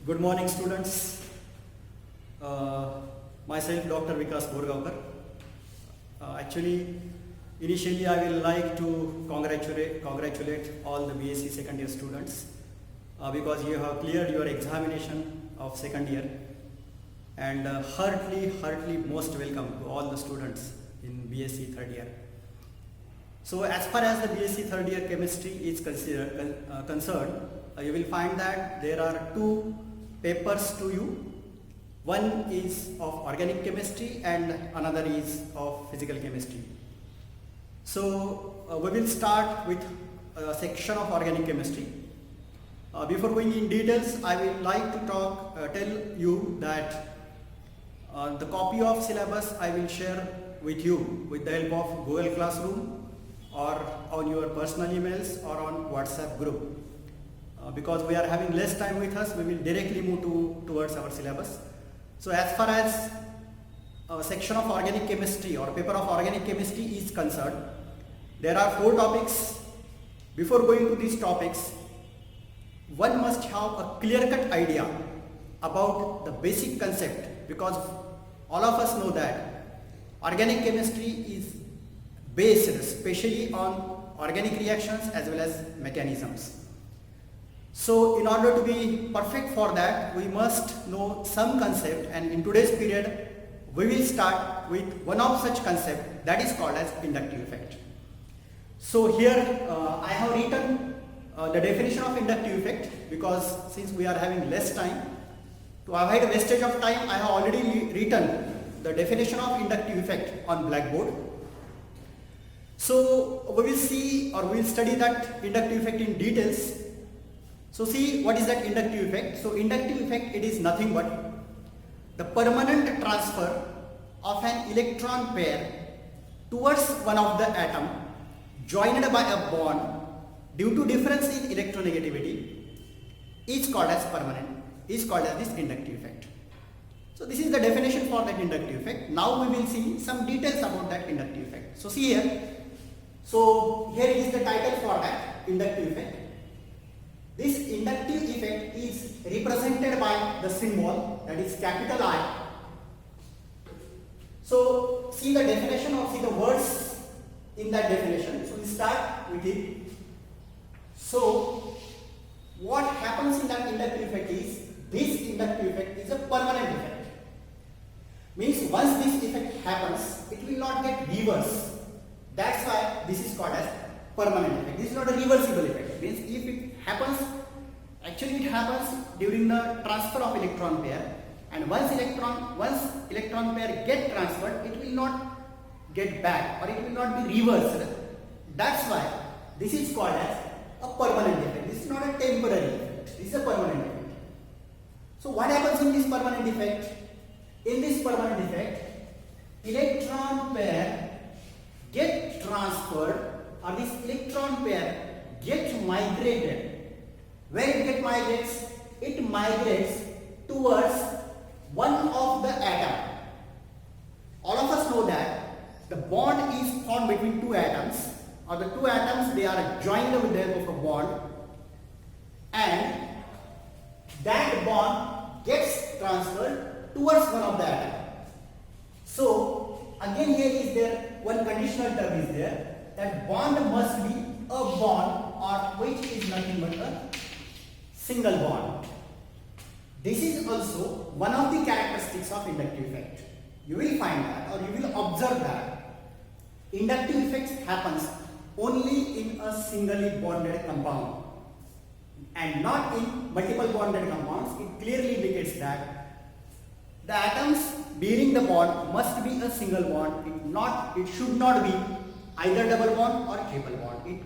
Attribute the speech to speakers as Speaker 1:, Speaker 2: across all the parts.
Speaker 1: Good morning, students. Myself, Dr. Vikas Borgaonkar. Actually, initially I will like to congratulate all the BSc second year students because you have cleared your examination of second year, and heartily most welcome to all the students in BSc third year. So as far as the BSc third year chemistry is concerned, you will find that there are two papers to you. One is of organic chemistry and another is of physical chemistry. So we will start with a section of organic chemistry. Before going in details, I would like to tell you that the copy of syllabus I will share with you with the help of Google Classroom or on your personal emails or on WhatsApp group. Because we are having less time with us, we will directly move towards our syllabus. So as far as a section of organic chemistry or paper of organic chemistry is concerned, there are 4 topics. Before going to these topics, one must have a clear-cut idea about the basic concept, because all of us know that organic chemistry is based especially on organic reactions as well as mechanisms. So in order to be perfect for that, we must know some concept, and in today's period we will start with one of such concept, that is called as inductive effect. So here I have written the definition of inductive effect, because since we are having less time, to avoid wastage of time, I have already written the definition of inductive effect on blackboard. So we will see, or we will study that inductive effect in details. So see, what is that inductive effect? So inductive effect, it is nothing but the permanent transfer of an electron pair towards one of the atom joined by a bond due to difference in electronegativity is called as this inductive effect. So this is the definition for that inductive effect. Now we will see some details about that inductive effect. So see here. So here is the title for that inductive effect. This inductive effect is represented by the symbol, that is capital I. So see the definition or see the words in that definition. So we start with it. So what happens in that inductive effect is, this inductive effect is a permanent effect. Means once this effect happens, it will not get reversed. That's why this is called as permanent effect. This is not a reversible effect. Means if it happens, actually it happens during the transfer of electron pair, and once electron pair get transferred, it will not get back, or it will not be reversed. That's why this is called as a permanent effect. This is not a temporary effect. This is a permanent effect. So what happens in this permanent effect? In this permanent effect, electron pair get transferred, or this electron pair get migrated. Where it get migrates? It migrates towards one of the atom. All of us know that the bond is formed between two atoms, or the two atoms, they are joined with the help of a bond, and that bond gets transferred towards one of the atom. So again here is there one conditional term is there, that bond must be a bond, or which is nothing but a single bond. This is also one of the characteristics of inductive effect. You will find that, or you will observe that inductive effects happens only in a singly bonded compound and not in multiple bonded compounds. It clearly indicates that the atoms bearing the bond must be a single bond. It should not be either double bond or triple bond.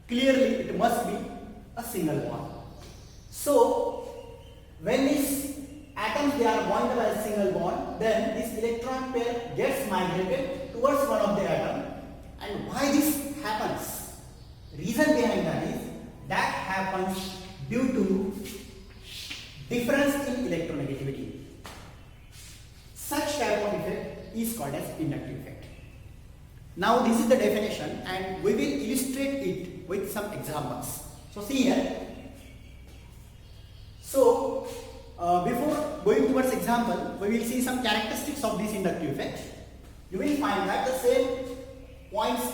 Speaker 1: It must be a single bond. So when these atoms, they are bound by a single bond, then this electron pair gets migrated towards one of the atom. And why this happens? Reason behind that is, that happens due to difference in electronegativity. Such type of effect is called as inductive effect. Now this is the definition, and we will illustrate it with some examples. So see here. So example, we will see some characteristics of this inductive effect. You will find that the same points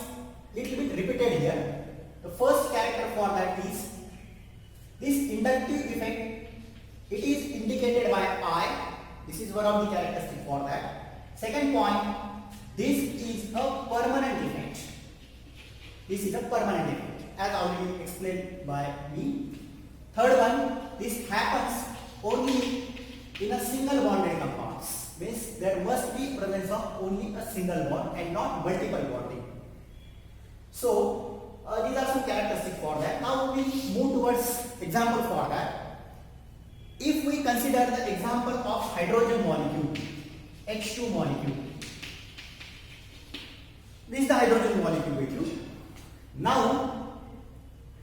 Speaker 1: little bit repeated here. The first character for that is this inductive effect. It is indicated by I. This is one of the characteristics for that. Second point, this is a permanent effect. This is a permanent effect, as already explained by me. Third one, this happens only in a single bonded compounds. Means there must be presence of only a single bond and not multiple bonding. So these are some characteristics for that. Now we move towards example for that. If we consider the example of hydrogen molecule, H2 molecule. This is the hydrogen molecule with you. Now,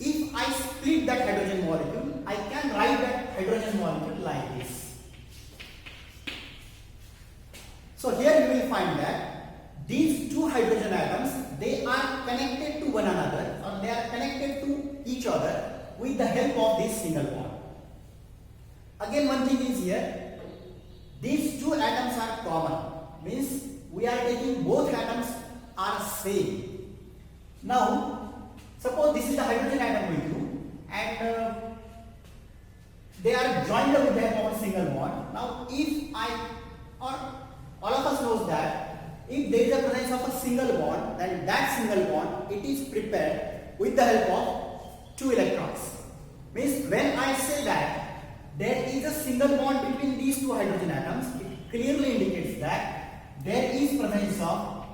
Speaker 1: if I split that hydrogen molecule, I can write that hydrogen molecule like this. So here you will find that these two hydrogen atoms, they are connected to one another, or they are connected to each other with the help of this single bond. Again, one thing is here, these two atoms are common, means we are taking both atoms are same. Now, suppose this is the hydrogen atom with you, and they are joined with the help of a single bond. Now, if I, or all of us knows that if there is a presence of a single bond, then that single bond, it is prepared with the help of two electrons. Means when I say that there is a single bond between these two hydrogen atoms, it clearly indicates that there is presence of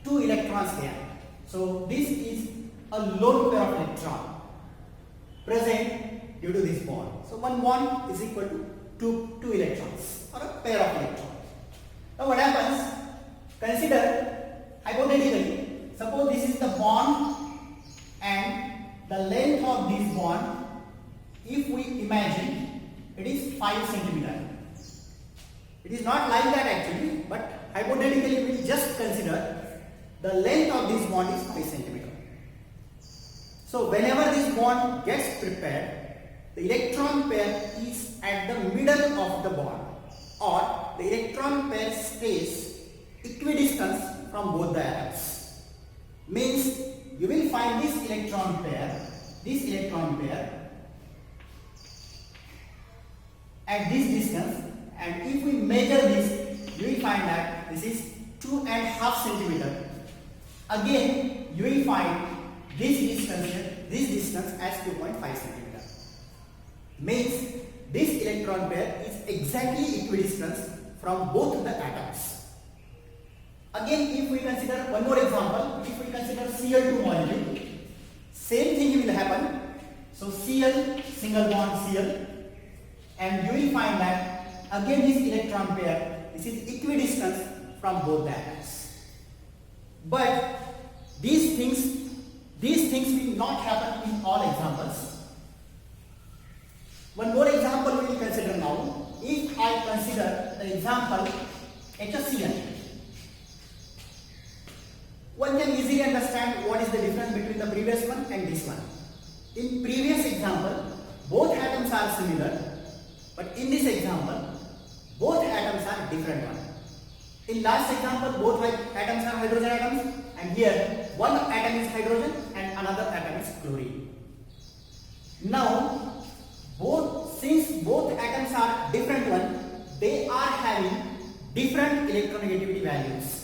Speaker 1: two electrons there. So this is a lone pair of electron present due to this bond. So one bond is equal to two electrons, or a pair of electrons. Now what happens? Consider hypothetically, suppose this is the bond and the length of this bond, if we imagine, it is 5 centimeter. It is not like that actually, but hypothetically we will just consider the length of this bond is 5 centimeter. So whenever this bond gets prepared, the electron pair is at the middle of the bond, or the electron pair stays equidistant from both the atoms. Means you will find this electron pair at this distance, and if we measure this, you will find that this is 2.5 centimeter. Again, you will find this distance as 2.5 centimeter. Means this electron pair is exactly equidistant from both the atoms. Again, if we consider one more example, if we consider Cl2 molecule, same thing will happen. So Cl, single bond Cl, and you will find that again this electron pair, this is equidistant from both the atoms. But these things will not happen in all examples. One more example we will consider now. If I consider the example HCl, one can easily understand what is the difference between the previous one and this one. In previous example, both atoms are similar, but in this example, both atoms are different one. In last example, both atoms are hydrogen atoms, and here one atom is hydrogen and another atom is chlorine. Now, since both atoms are different one, they are having different electronegativity values.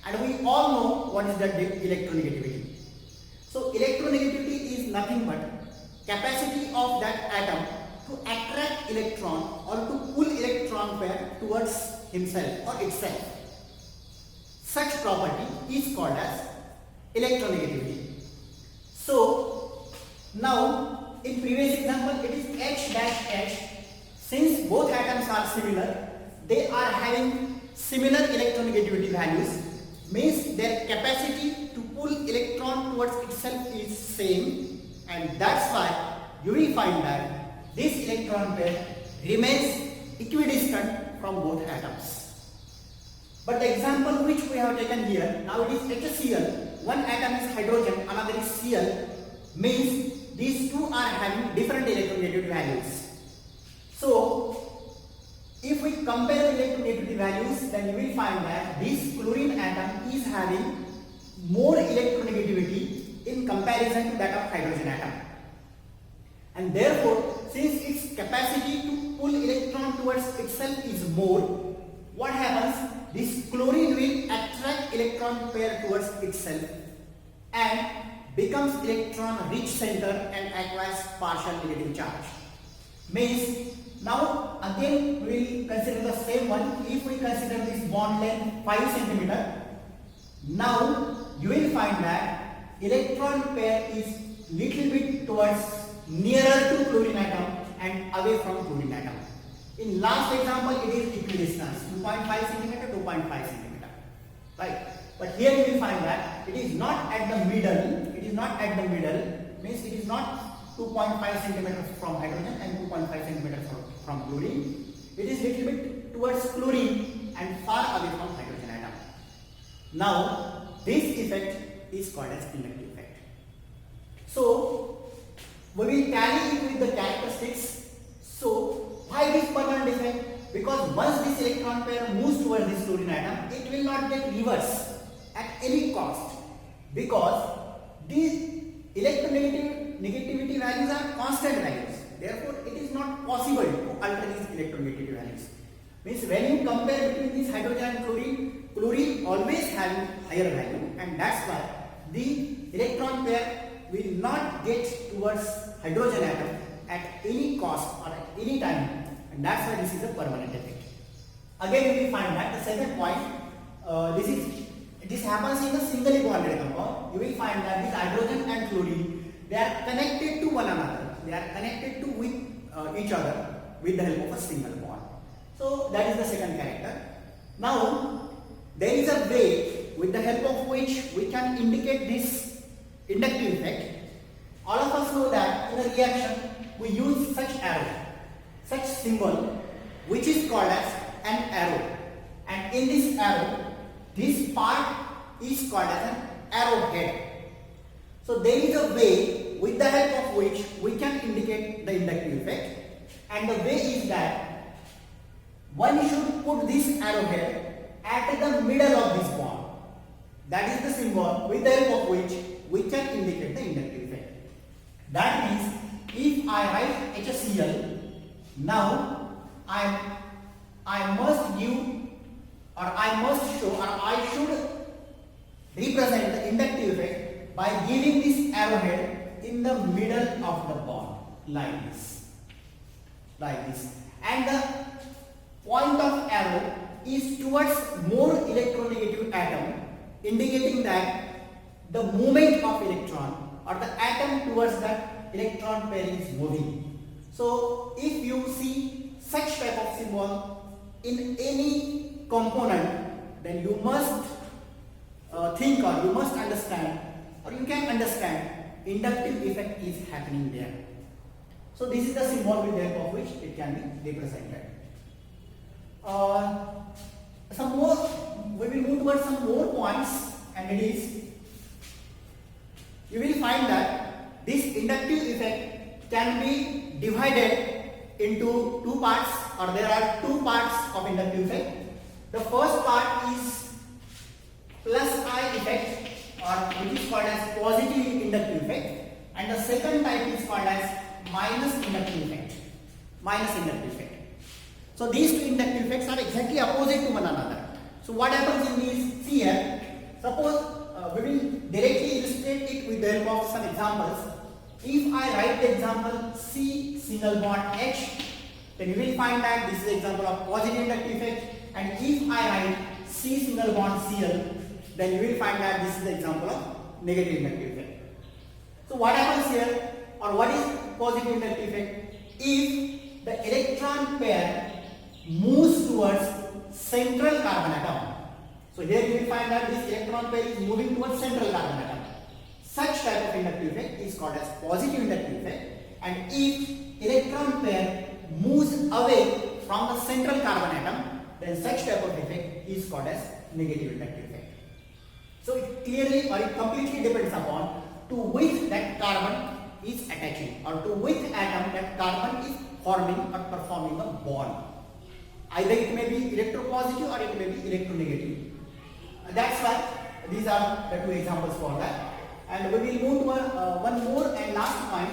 Speaker 1: And we all know what is that electronegativity. So electronegativity is nothing but capacity of that atom to attract electron or to pull electron pair towards himself or itself. Such property is called as electronegativity. So now in previous example it is H dash H. Since both atoms are similar, they are having similar electronegativity values, means their capacity to pull electron towards itself is same, and that's why you will find that this electron pair remains equidistant from both atoms. But the example which we have taken here, now it is HCl, one atom is hydrogen, another is Cl, means these two are having different electronegativity values. So if we compare the electronegativity values, then you will find that this chlorine atom is having more electronegativity in comparison to that of hydrogen atom. And therefore, since its capacity to pull electron towards itself is more, what happens? This chlorine will attract electron pair towards itself and becomes electron rich center and acquires partial negative charge. Means now again we will consider the same one. If we consider this bond length 5 cm, now you will find that electron pair is little bit towards nearer to chlorine atom and away from chlorine atom. In last example, it is equidistance 2.5 cm, 2.5 cm, right? But here you will find that it is not at the middle. It is not at the middle. Means it is not 2.5 cm from hydrogen and 2.5 cm from chlorine. It is little bit towards chlorine and far away from hydrogen atom. Now this effect is called as inductive effect. So we will tally it with the characteristics. So why this permanent effect? Because once this electron pair moves towards this chlorine atom, it will not get reversed at any cost, because these electronegativity values are constant values. Therefore, it is not possible to alter these electronegativity values. Means when you compare between this hydrogen and chlorine, chlorine always having higher value, and that's why the electron pair will not get towards hydrogen atom at any cost or at any time, and that's why this is a permanent effect. Again, we will find that the second point, this happens in a singly bonded compound. You will find that this hydrogen and chlorine, they are connected to one another. They are connected to with each other with the help of a single bond. So that is the second character. Now there is a way with the help of which we can indicate this inductive effect. All of us know that in a reaction we use such arrow, such symbol, which is called as an arrow. And in this arrow, this part is called as an arrowhead. So there is a way with the help of which we can indicate the inductive effect, and the way is that one should put this arrowhead at the middle of this bond. That is the symbol with the help of which we can indicate the inductive effect. That means if I write HCl, now I must give, or I must show, or I should represent the inductive effect by giving this arrowhead in the middle of the bond, like this, and the point of arrow is towards more electronegative atom, indicating that the movement of electron or the atom towards that electron pair is moving. So if you see such type of symbol in any component, then you must think, or you must understand, or you can understand inductive effect is happening there. So this is the symbol with the help of which it can be represented. Some more, we will move towards some more points, and it is, you will find that this inductive effect can be divided into two parts, or there are two parts of inductive effect. The first part is plus I effect, or which is called as positive inductive effect, and the second type is called as minus inductive effect. So these two inductive effects are exactly opposite to one another. So what happens in these? See here, suppose we will directly illustrate it with the help of some examples. If I write the example C single bond H, then you will find that this is the example of positive inductive effect, and if I write C single bond Cl, then you will find that this is the example of negative inductive effect. So what happens here, or what is positive inductive effect? If the electron pair moves towards central carbon atom. So here you will find that this electron pair is moving towards central carbon atom. Such type of inductive effect is called as positive inductive effect, and if electron pair moves away from the central carbon atom, then such type of effect is called as negative inductive effect. So it clearly, or it completely depends upon to which that carbon is attaching, or to which atom that carbon is forming or performing a bond. Either it may be electropositive or it may be electronegative. That's why these are the two examples for that. And we will move to one more and last point,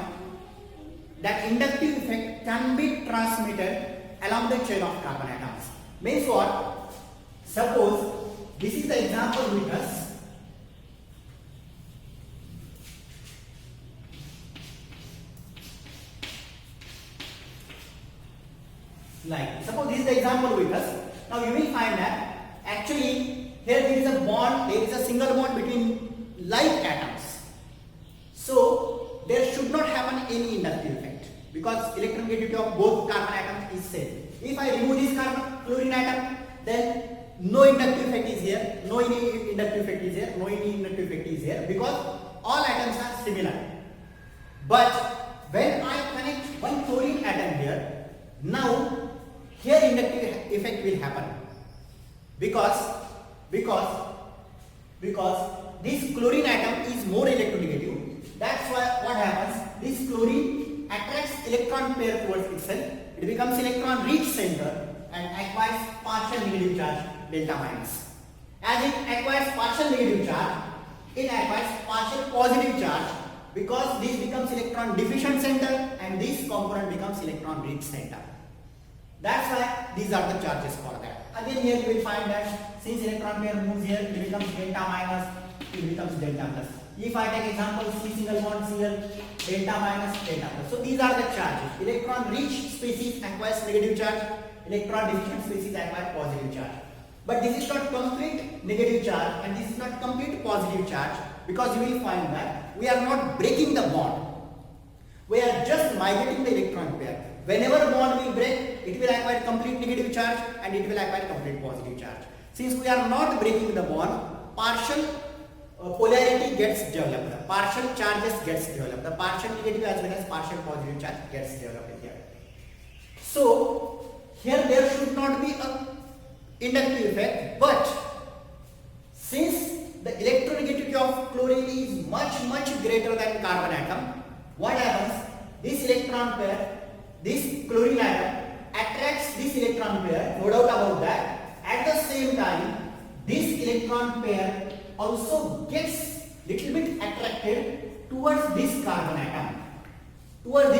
Speaker 1: that inductive effect can be transmitted along the chain of carbon atoms. Means what? Suppose this is the example with us. Like, suppose this is the example with us. Now you will find that actually here there is a bond, there is a single bond between like atoms. So there should not happen any inductive effect because electronegativity of both carbon atoms is same. If I remove this chlorine atom, then no inductive effect is here, no any inductive effect is here, no any inductive effect is here because all atoms are similar. But when I connect one chlorine atom here, now here inductive effect will happen because this chlorine atom is more electronegative. That's why what happens, this chlorine attracts electron pair towards itself, it becomes electron rich center and acquires partial negative charge delta minus. As it acquires partial negative charge, it acquires partial positive charge because this becomes electron deficient center and this component becomes electron rich center. That's why these are the charges for that. Again here you will find that since electron pair moves here, it becomes delta minus, it becomes delta plus. If I take example C single bond Cl, delta minus, delta plus. So these are the charges. Electron rich species acquires negative charge, electron deficient species acquire positive charge. But this is not complete negative charge and this is not complete positive charge because you will find that we are not breaking the bond. We are just migrating the electron pair. Whenever bond will break, it will acquire complete negative charge and it will acquire complete positive charge. Since we are not breaking the bond, partial polarity gets developed, the partial charges gets developed, the partial negative as well as partial positive charge gets developed here. So here there should not be a inductive effect, but since the electronegativity of chlorine is much greater than carbon atom, what happens? This electron pair, this chlorine atom attracts this electron pair, no doubt about that. At the same time, this electron pair also gets little bit attracted towards this carbon atom, but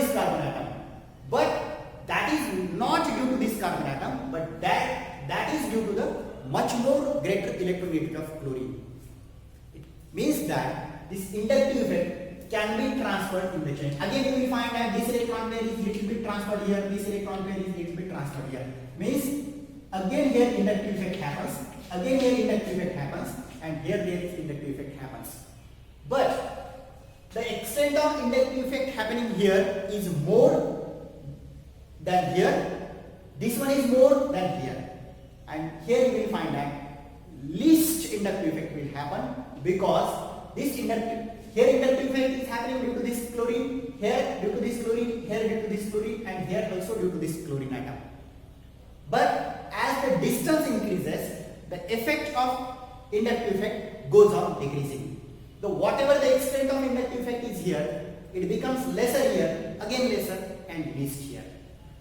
Speaker 1: that is not due to this carbon atom, but that is due to the much more greater electronegativity of chlorine. It means that this inductive effect can be transferred in the chain. Again you will find that this electron pair is little bit transferred here, this electron pair is little bit transferred here. Means again here inductive effect happens, again here inductive effect happens, and here there is inductive effect happens. But the extent of inductive effect happening here is more than here, this one is more than here, and here you will find that least inductive effect will happen because this inductive effect is happening due to this chlorine, here due to this chlorine, here due to this chlorine, and here also due to this chlorine atom. But as the distance increases, the effect of inductive effect goes on decreasing. So whatever the extent of inductive effect is here, it becomes lesser here, again lesser, and least here.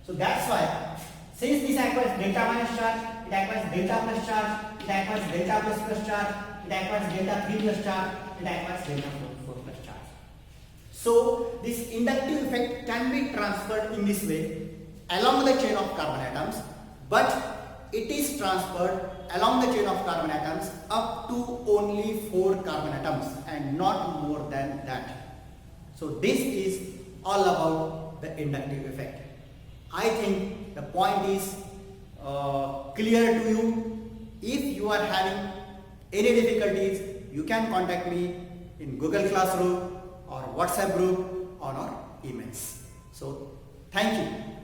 Speaker 1: So that's why since this acquires delta minus charge, it acquires delta plus charge, it acquires delta plus charge, it acquires delta 3 plus charge, it acquires delta 4 plus charge. So this inductive effect can be transferred in this way along the chain of carbon atoms, but it is transferred along the chain of carbon atoms up to only 4 carbon atoms and not more than that. So this is all about the inductive effect. I think the point is clear to you. If you are having any difficulties, you can contact me in Google Classroom or WhatsApp group or emails. So thank you.